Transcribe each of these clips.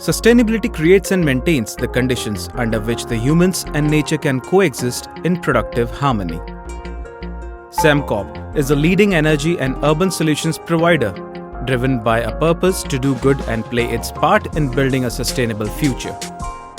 Sustainability creates and maintains the conditions under which the humans and nature can coexist in productive harmony. Sembcorp is a leading energy and urban solutions provider driven by a purpose to do good and play its part in building a sustainable future.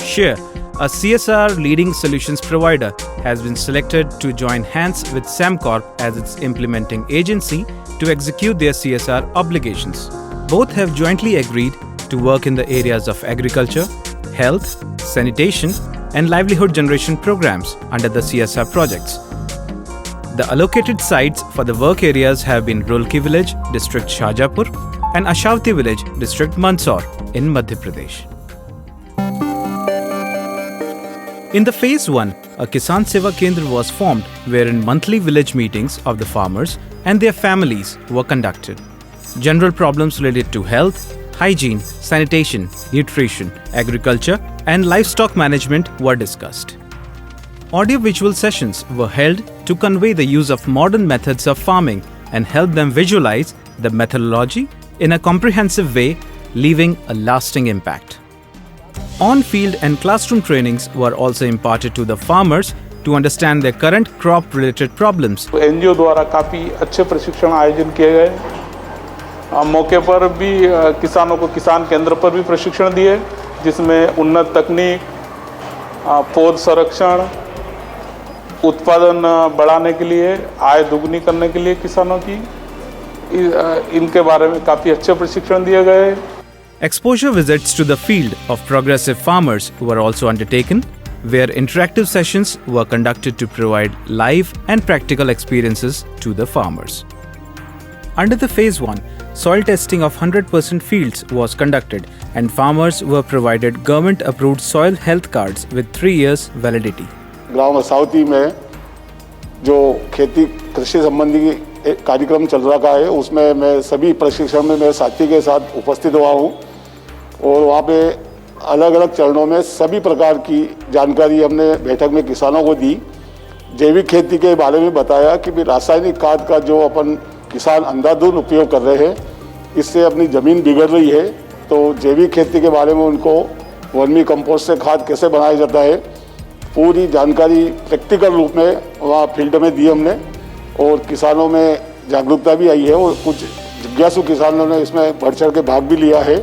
Share, a CSR leading solutions provider, has been selected to join hands with Sembcorp as its implementing agency to execute their CSR obligations. Both have jointly agreed to work in the areas of agriculture, health, sanitation, and livelihood generation programs under the CSR projects. The allocated sites for the work areas have been Rulki village, district Shahjapur, and Ashavti village, district Mandsaur in Madhya Pradesh. In the phase 1, a Kisan Seva Kendra was formed wherein monthly village meetings of the farmers and their families were conducted. General problems related to health, hygiene, sanitation, nutrition, agriculture, and livestock management were discussed. Audio-visual sessions were held to convey the use of modern methods of farming and help them visualize the methodology in a comprehensive way, leaving a lasting impact. On-field and classroom trainings were also imparted to the farmers to understand their current crop-related problems. NGO द्वारा काफ़ी अच्छे प्रशिक्षण आयोजन किए गए। मौके पर भी किसानों को किसान केंद्र पर भी प्रशिक्षण दिए, जिसमें उन्नत तकनीक, पौध संरक्षण, उत्पादन बढ़ाने के लिए, आय दुगनी करने के लिए किसानों की, इनके बारे में काफ़ी अच्छे प्रशिक्षण दिए गए। Exposure visits to the field of progressive farmers were also undertaken, where interactive sessions were conducted to provide live and practical experiences to the farmers. Under the phase 1, soil testing of 100% fields was conducted and farmers were provided government-approved soil health cards with 3 years validity. ग्राम असावती में जो खेती कृषि संबंधी कार्यक्रम चल रहा है, उसमें मैं सभी प्रशिक्षण में मेरे साथी के साथ उपस्थित हुआ हूँ और वहाँ पे अलग अलग चरणों में सभी प्रकार की जानकारी हमने बैठक में किसानों को दी। जैविक खेती के बारे में बताया कि भी रासायनिक खाद का जो अपन किसान अंधाधुंध उपयोग कर रहे हैं, इससे अपनी ज़मीन बिगड़ रही है, तो जैविक खेती के बारे में उनको वर्मी कंपोस्ट से खाद कैसे बनाया जाता है, पूरी जानकारी प्रैक्टिकल रूप में वहाँ फील्ड में दी हमने और किसानों में जागरूकता भी आई है और कुछ जिज्ञासु किसानों ने इसमें बढ़ चढ़ के भाग भी लिया है।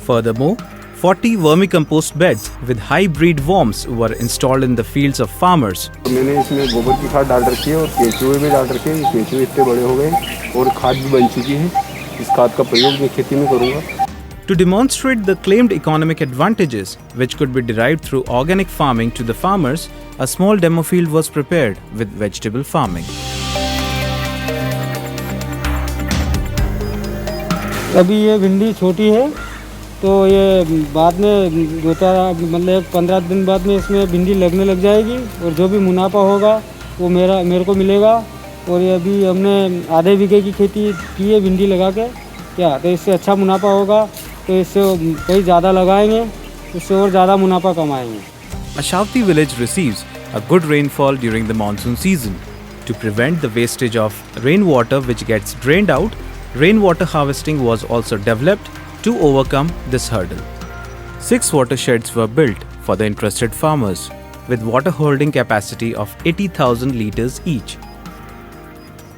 Furthermore, 40 vermicompost beds with hybrid worms were installed in the fields of farmers. मैंने इसमें गोबर की खाद डाल रखी है और केंचुए भी डाल रखे हैं। केंचुए इतने बड़े हो गए और खाद भी बन चुकी है। इस खाद का प्रयोग मैं खेती में करूँगा। To demonstrate the claimed economic advantages which could be derived through organic farming to the farmers, a small demo field was prepared with vegetable farming. अभी ये भिंडी छोटी है, तो ये बाद में मतलब 15 दिन बाद में इसमें भिंडी लगने लग जाएगी और जो भी मुनाफा होगा वो मेरे को मिलेगा। और ये अभी हमने आधे बीघे की खेती की है भिंडी लगा के, क्या तो इससे अच्छा मुनाफा होगा, तो इससे कहीं ज़्यादा लगाएंगे, इससे और ज़्यादा मुनाफा कमाएंगे। Ashavti village receives a good rainfall during the monsoon season. To prevent the wastage of rainwater which gets drained out, rainwater harvesting was also developed to overcome this hurdle. 6 watersheds were built for the interested farmers with water holding capacity of 80,000 liters each.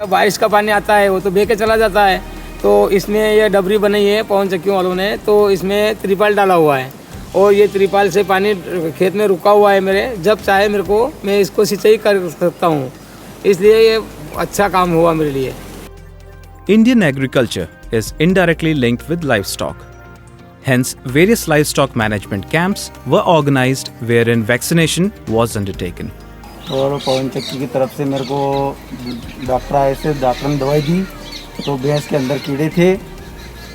बारिश का पानी आता है वो तो बह के चला जाता है, तो इसमें ये डबरी बनाई है पवन चक्कियों वालों ने, तो इसमें त्रिपाल डाला हुआ है और ये त्रिपाल से पानी खेत में रुका हुआ है मेरे, जब चाहे मेरे को मैं इसको सिंचाई कर सकता हूँ, इसलिए ये अच्छा काम हुआ मेरे लिए। Indian agriculture is indirectly linked with livestock. Hence, various livestock management camps were organized wherein vaccination was undertaken. और पवन चक्की की तरफ से मेरे को डॉक्टर आए थे, डॉक्टर ने दवाई दी, तो भैंस के अंदर कीड़े थे,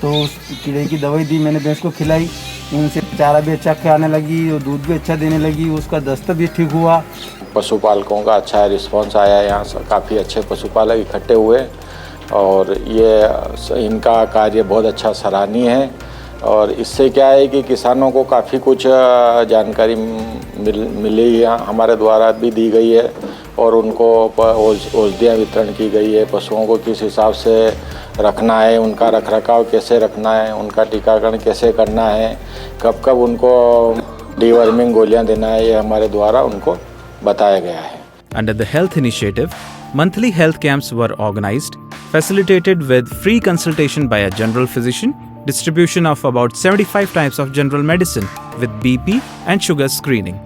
तो उस कीड़े की दवाई दी, मैंने भैंस को खिलाई, उनसे चारा भी अच्छा खाने लगी और दूध भी अच्छा देने लगी, उसका दस्त भी ठीक हुआ। पशुपालकों का अच्छा रिस्पांस आया, यहाँ काफ़ी अच्छे पशुपालक इकट्ठे हुए और ये इनका कार्य बहुत अच्छा सराहनीय है और इससे क्या है कि किसानों को काफ़ी कुछ जानकारी मिली है, हमारे द्वारा भी दी गई है और उनको औषधियाँ वितरण की गई है। पशुओं को किस हिसाब से रखना है, उनका रखरखाव कैसे रखना है, उनका टीकाकरण कैसे करना है, कब कब उनको डीवर्मिंग गोलियाँ देना है, ये हमारे द्वारा उनको बताया गया है। Under the health initiative, monthly health camps were organized, facilitated with free consultation by a general physician, distribution of about 75 types of general medicine with BP and sugar screening.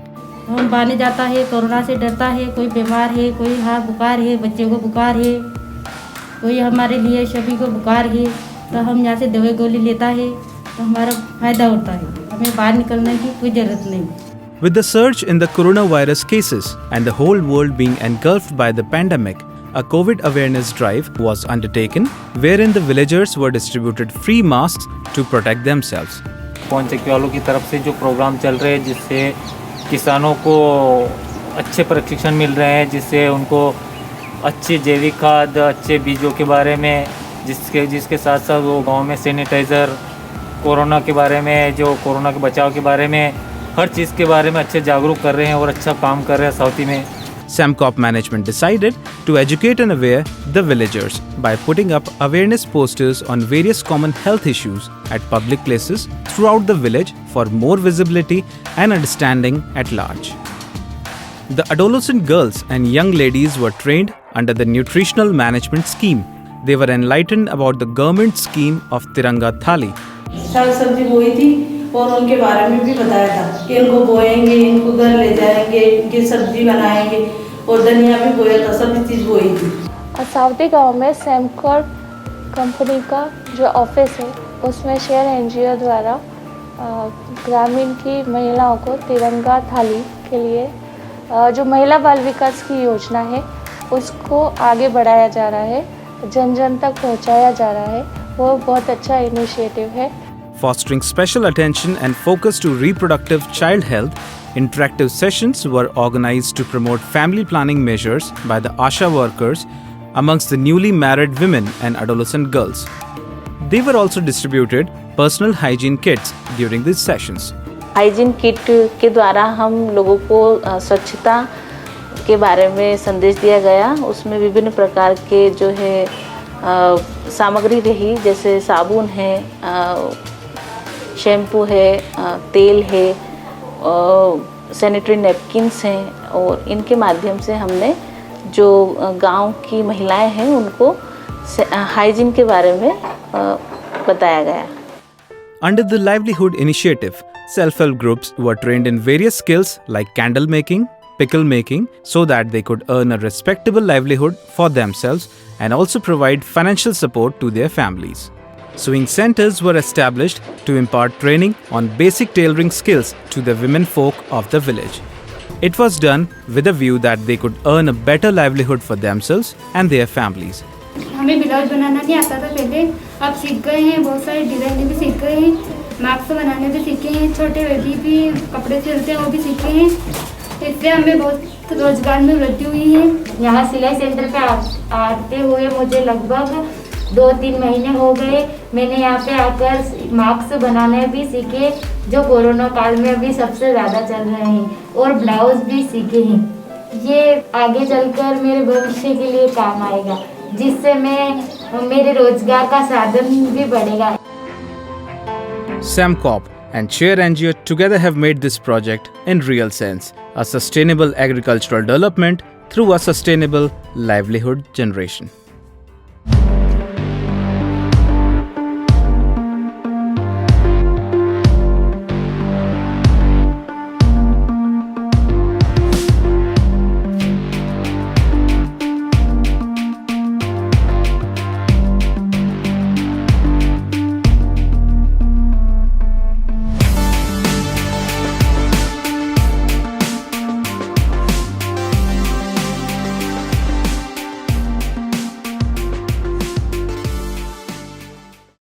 हम बाने जाता है, कोरोना से डरता है, कोई बीमार है, कोई हाँ बुखार है, बच्चे को बुखार है, कोई हमारे लिए सभी को बुखार है, तो हम यहाँ से दवाई गोली लेता है तो हमारा फायदा होता है, हमें बाहर निकलने की कोई ज़रूरत नहीं। With the surge in the coronavirus cases and the whole world being engulfed by the pandemic, a COVID awareness drive was undertaken wherein the villagers were distributed free masks to protect themselves. पवन चक्की वालों की तरफ से जो programme चल रहे हैं जिससे किसानों को अच्छे प्रशिक्षण मिल रहे हैं, जिससे उनको अच्छे जैविक खाद, अच्छे बीजों के बारे में, जिसके साथ साथ वो गांव में सैनिटाइज़र, कोरोना के बारे में, जो कोरोना के बचाव के बारे में, हर चीज़ के बारे में अच्छे जागरूक कर रहे हैं और अच्छा काम कर रहे हैं साउथी में। Samcop management decided to educate and aware the villagers by putting up awareness posters on various common health issues at public places throughout the village for more visibility and understanding at large. The adolescent girls and young ladies were trained under the nutritional management scheme. They were enlightened about the government scheme of Tiranga Thali. साग सब्जी बोई थी और उनके बारे में भी बताया था कि इनको बोएंगे, इनको घर ले जाएंगे, इनकी सब्जी बनाएंगे और धनिया भी बोया था, सभी चीज़ बोई थी। सावती गांव में सेमकॉर्प कंपनी का जो ऑफिस है उसमें शेयर एनजीओ द्वारा ग्रामीण की महिलाओं को तिरंगा थाली के लिए जो महिला बाल विकास की योजना है उसको आगे बढ़ाया जा रहा है, जन जन तक पहुंचाया जा रहा है। वो बहुत अच्छा इनिशिएटिव है। Fostering special attention and focus to reproductive child health, interactive sessions were organized to promote family planning measures by the ASHA workers amongst the newly married women and adolescent girls. They were also distributed personal hygiene kits during these sessions. Hygiene kit के द्वारा हम लोगों को स्वच्छता के बारे में संदेश दिया गया। उसमें विभिन्न प्रकार के जो है सामग्री रही, जैसे साबुन है, शैम्पू है, तेल है, सैनिटरी नैपकिन्स हैं और इनके माध्यम से हमने जो गांव की महिलाएं हैं उनको हाइजीन के बारे में बताया गया। Under the livelihood initiative, self-help groups were trained in various skills like candle making, pickle making, so that they could earn a respectable livelihood for themselves and also provide financial support to their families. Sewing centers were established to impart training on basic tailoring skills to the women folk of the village. It was done with a view that they could earn a better livelihood for themselves and their families. हमें blouse बनाना नहीं आता था पहले, अब सीख गए हैं, बहुत सारे डिज़ाइन भी सीख गए हैं, मास्क बनाने भी सीखे हैं, छोटे बेबी भी कपड़े सिलते हैं वो भी सीखे हैं। इससे हमें बहुत रोजगार में वृद्धि हुई है। यहाँ सिलाई सेंटर पे आते हुए मुझे लगभग 2-3 महीने हो गए। मैंने यहाँ पे आकर मास्क बनाने भी सीखे जो कोरोना काल में अभी सबसे ज़्यादा चल रहे हैं, और ब्लाउज भी सीखे हैं। ये आगे चलकर मेरे भविष्य के लिए काम आएगा, जिससे मेरे रोजगार का साधन भी बढ़ेगा। Samcop and Share NGO together have made this project in real sense a sustainable agricultural development through a sustainable livelihood generation.